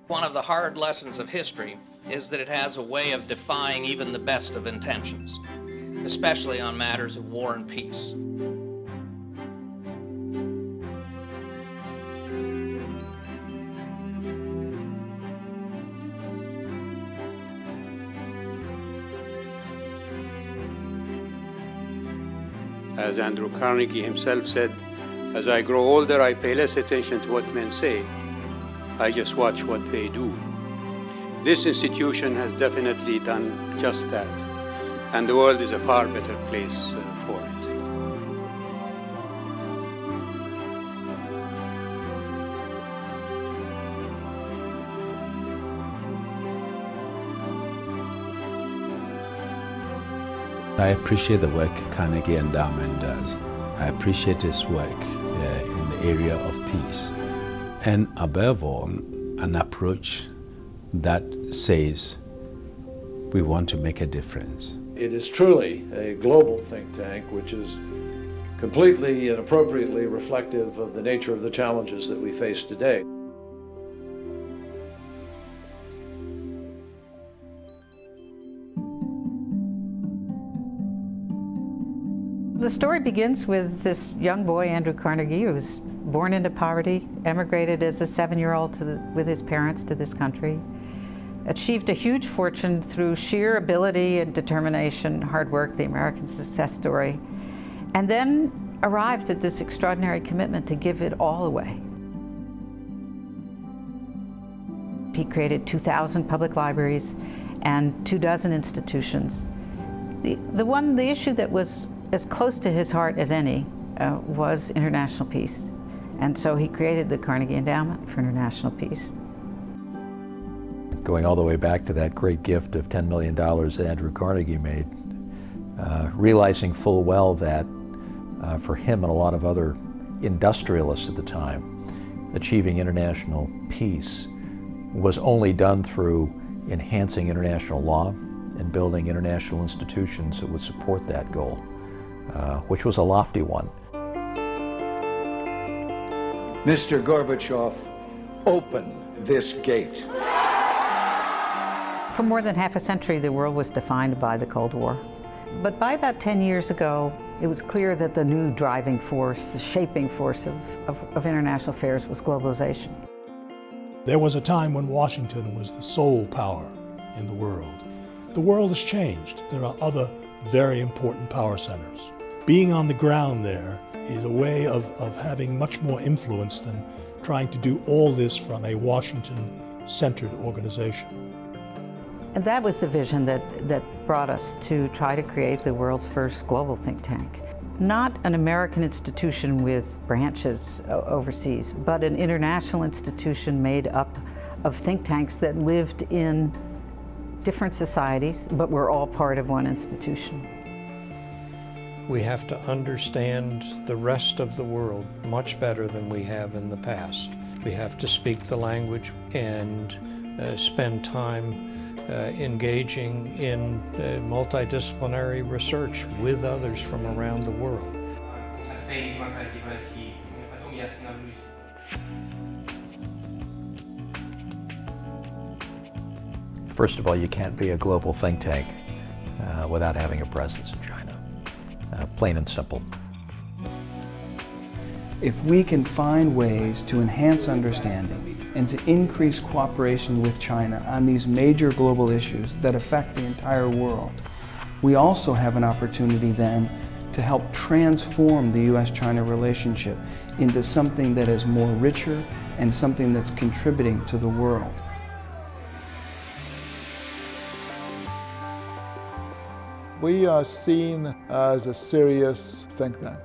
One of the hard lessons of history is that it has a way of defying even the best of intentions, especially on matters of war and peace. As Andrew Carnegie himself said, as I grow older, I pay less attention to what men say. I just watch what they do. This institution has definitely done just that, and the world is a far better place for it. I appreciate the work Carnegie Endowment does. I appreciate its work in the area of peace. And above all, an approach that says we want to make a difference. It is truly a global think tank which is completely and appropriately reflective of the nature of the challenges that we face today. The story begins with this young boy, Andrew Carnegie, who was born into poverty, emigrated as a 7-year-old with his parents to this country, achieved a huge fortune through sheer ability and determination, hard work, the American success story, and then arrived at this extraordinary commitment to give it all away. He created 2,000 public libraries and 24 institutions. The issue that was as close to his heart as any was international peace. And so he created the Carnegie Endowment for International Peace. Going all the way back to that great gift of $10 million that Andrew Carnegie made, realizing full well that for him and a lot of other industrialists at the time, achieving international peace was only done through enhancing international law and building international institutions that would support that goal, which was a lofty one. Mr. Gorbachev, open this gate. For more than half a century, the world was defined by the Cold War. But by about 10 years ago, it was clear that the new driving force, the shaping force of international affairs was globalization. There was a time when Washington was the sole power in the world. The world has changed. There are other very important power centers. Being on the ground there is a way of having much more influence than trying to do all this from a Washington-centered organization. And that was the vision that brought us to try to create the world's first global think tank. Not an American institution with branches overseas, but an international institution made up of think tanks that lived in different societies, but were all part of one institution. We have to understand the rest of the world much better than we have in the past. We have to speak the language and spend time engaging in multidisciplinary research with others from around the world. First of all, you can't be a global think tank without having a presence in China. Plain and simple. If we can find ways to enhance understanding and to increase cooperation with China on these major global issues that affect the entire world, we also have an opportunity then to help transform the U.S.-China relationship into something that is more richer and something that's contributing to the world. We are seen as a serious think tank.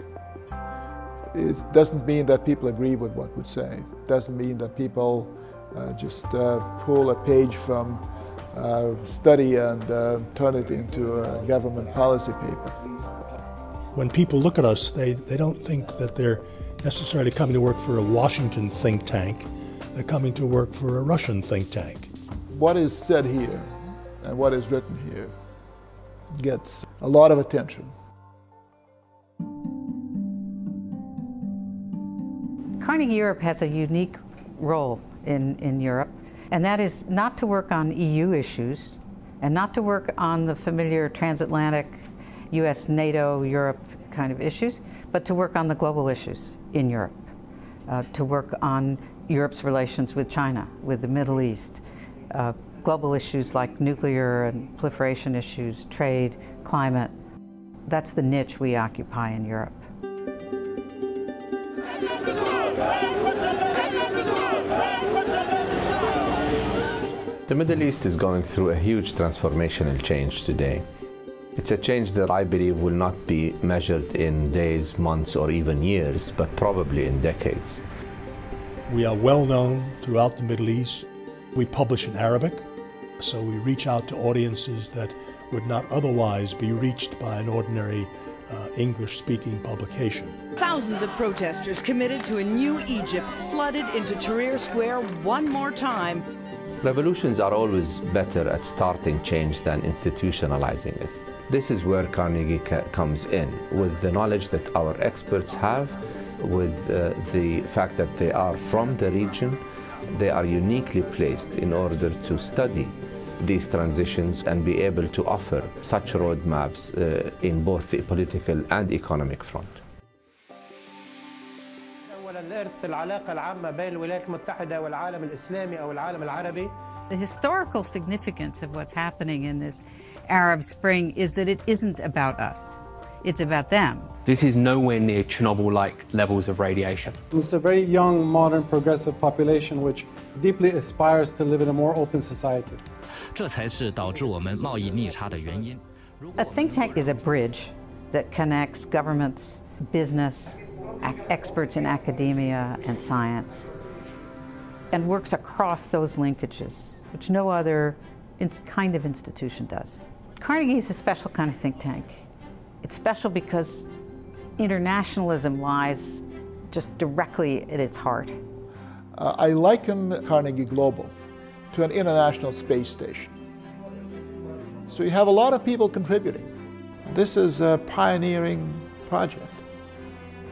It doesn't mean that people agree with what we say. It doesn't mean that people just pull a page from study and turn it into a government policy paper. When people look at us, they don't think that they're necessarily coming to work for a Washington think tank. They're coming to work for a Russian think tank. What is said here and what is written here gets a lot of attention. Carnegie Europe has a unique role in Europe. And that is not to work on EU issues and not to work on the familiar transatlantic US, NATO, Europe kind of issues, but to work on the global issues in Europe, to work on Europe's relations with China, with the Middle East, global issues like nuclear and proliferation issues, trade, climate. That's the niche we occupy in Europe. The Middle East is going through a huge transformational change today. It's a change that I believe will not be measured in days, months, or even years, but probably in decades. We are well known throughout the Middle East. We publish in Arabic, so we reach out to audiences that would not otherwise be reached by an ordinary English-speaking publication. Thousands of protesters committed to a new Egypt flooded into Tahrir Square one more time. Revolutions are always better at starting change than institutionalizing it. This is where Carnegie comes in, with the knowledge that our experts have, with the fact that they are from the region. They are uniquely placed in order to study these transitions and be able to offer such roadmaps in both the political and economic front. The historical significance of what's happening in this Arab Spring is that it isn't about us. It's about them. This is nowhere near Chernobyl-like levels of radiation. It's a very young, modern, progressive population which deeply aspires to live in a more open society. A think tank is a bridge that connects governments, business, experts in academia and science, and works across those linkages, which no other kind of institution does. Carnegie is a special kind of think tank. It's special because internationalism lies just directly at its heart. I liken Carnegie Global to an international space station. So you have a lot of people contributing. This is a pioneering project,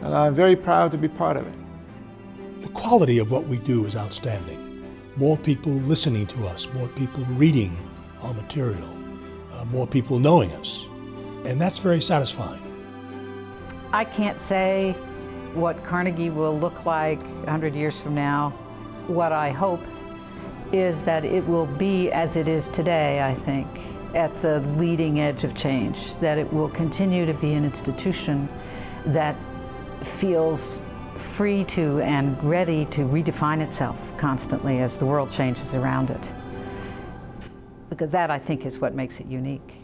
and I'm very proud to be part of it. The quality of what we do is outstanding. More people listening to us, more people reading our material, more people knowing us. And that's very satisfying. I can't say what Carnegie will look like 100 years from now. What I hope is that it will be as it is today, I think, at the leading edge of change, that it will continue to be an institution that feels free to and ready to redefine itself constantly as the world changes around it. Because that, I think, is what makes it unique.